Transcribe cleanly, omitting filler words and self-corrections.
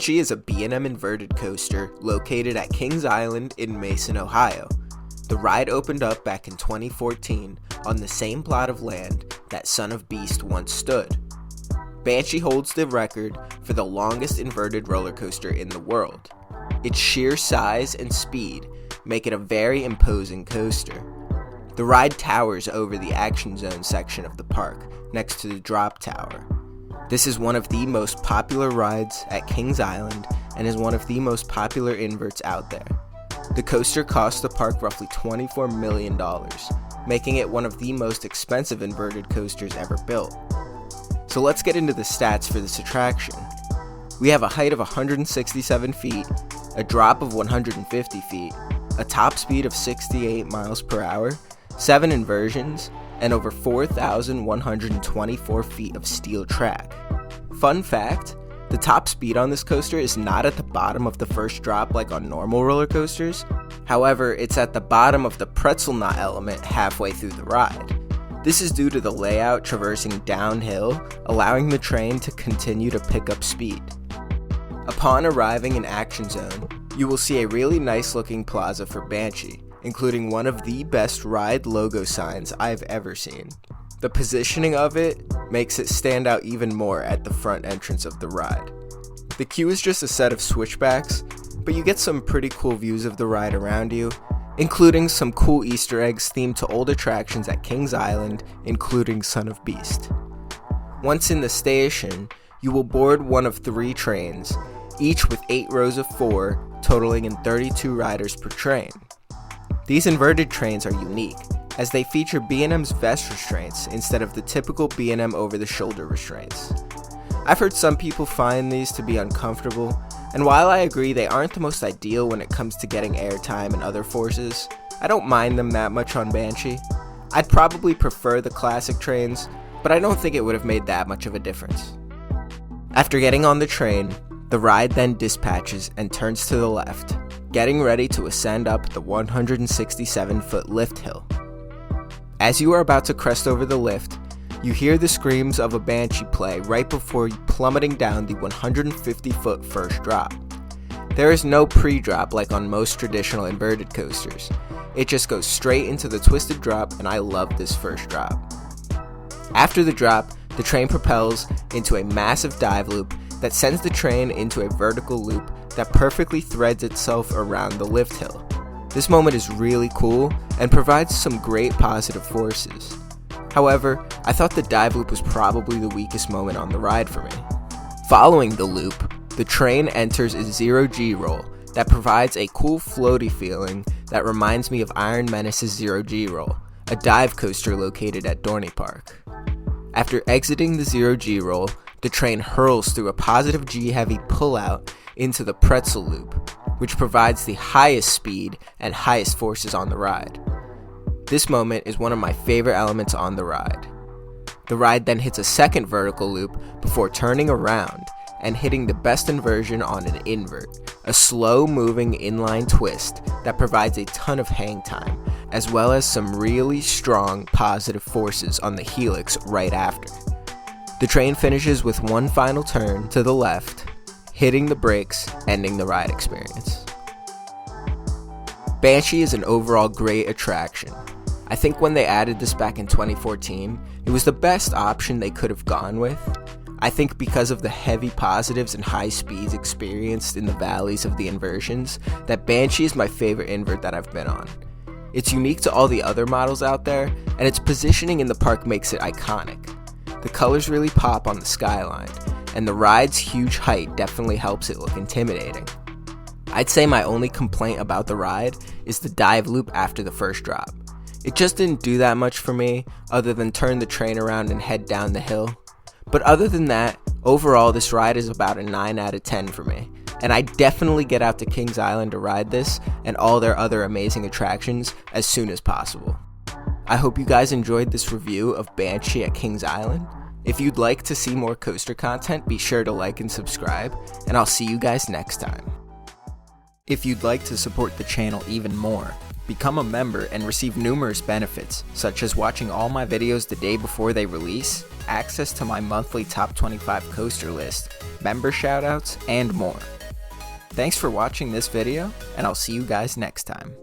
Banshee is a B&M inverted coaster located at Kings Island in Mason, Ohio. The ride opened up back in 2014 on the same plot of land that Son of Beast once stood. Banshee holds the record for the longest inverted roller coaster in the world. Its sheer size and speed make it a very imposing coaster. The ride towers over the Action Zone section of the park, next to the drop tower. This is one of the most popular rides at Kings Island and is one of the most popular inverts out there. The coaster cost the park roughly $24 million, making it one of the most expensive inverted coasters ever built. So let's get into the stats for this attraction. We have a height of 167 feet, a drop of 150 feet, a top speed of 68 miles per hour, 7 inversions, and over 4,124 feet of steel track. Fun fact, the top speed on this coaster is not at the bottom of the first drop like on normal roller coasters. However, it's at the bottom of the pretzel knot element halfway through the ride. This is due to the layout traversing downhill, allowing the train to continue to pick up speed. Upon arriving in Action Zone, you will see a really nice looking plaza for Banshee, including one of the best ride logo signs I've ever seen. The positioning of it makes it stand out even more at the front entrance of the ride. The queue is just a set of switchbacks, but you get some pretty cool views of the ride around you, including some cool Easter eggs themed to old attractions at Kings Island, including Son of Beast. Once in the station, you will board one of 3 trains, each with 8 rows of 4, totaling in 32 riders per train. These inverted trains are unique, as they feature B&M's vest restraints instead of the typical B&M over-the-shoulder restraints. I've heard some people find these to be uncomfortable, and while I agree they aren't the most ideal when it comes to getting airtime and other forces, I don't mind them that much on Banshee. I'd probably prefer the classic trains, but I don't think it would have made that much of a difference. After getting on the train, the ride then dispatches and turns to the left, getting ready to ascend up the 167-foot lift hill. As you are about to crest over the lift, you hear the screams of a Banshee play right before plummeting down the 150-foot first drop. There is no pre-drop like on most traditional inverted coasters. It just goes straight into the twisted drop, and I love this first drop. After the drop, the train propels into a massive dive loop that sends the train into a vertical loop that perfectly threads itself around the lift hill. This moment is really cool and provides some great positive forces. However, I thought the dive loop was probably the weakest moment on the ride for me. Following the loop, the train enters a 0G roll that provides a cool floaty feeling that reminds me of Iron Menace's 0G roll, a dive coaster located at Dorney Park. After exiting the 0G roll, the train hurls through a positive G heavy pullout into the pretzel loop, which provides the highest speed and highest forces on the ride. This moment is one of my favorite elements on the ride. The ride then hits a second vertical loop before turning around and hitting the best inversion on an invert, a slow-moving inline twist that provides a ton of hang time, as well as some really strong positive forces on the helix right after. The train finishes with one final turn to the left, hitting the brakes, ending the ride experience. Banshee is an overall great attraction. I think when they added this back in 2014, it was the best option they could have gone with. I think because of the heavy positives and high speeds experienced in the valleys of the inversions, that Banshee is my favorite invert that I've been on. It's unique to all the other models out there, and its positioning in the park makes it iconic. The colors really pop on the skyline, and the ride's huge height definitely helps it look intimidating. I'd say my only complaint about the ride is the dive loop after the first drop. It just didn't do that much for me, other than turn the train around and head down the hill. But other than that, overall this ride is about a 9 out of 10 for me, and I definitely get out to Kings Island to ride this and all their other amazing attractions as soon as possible. I hope you guys enjoyed this review of Banshee at Kings Island. If you'd like to see more coaster content, be sure to like and subscribe, and I'll see you guys next time. If you'd like to support the channel even more, Become a member and receive numerous benefits, such as watching all my videos the day before they release, access to my monthly top 25 coaster list, member shoutouts, and more. Thanks for watching this video, and I'll see you guys next time.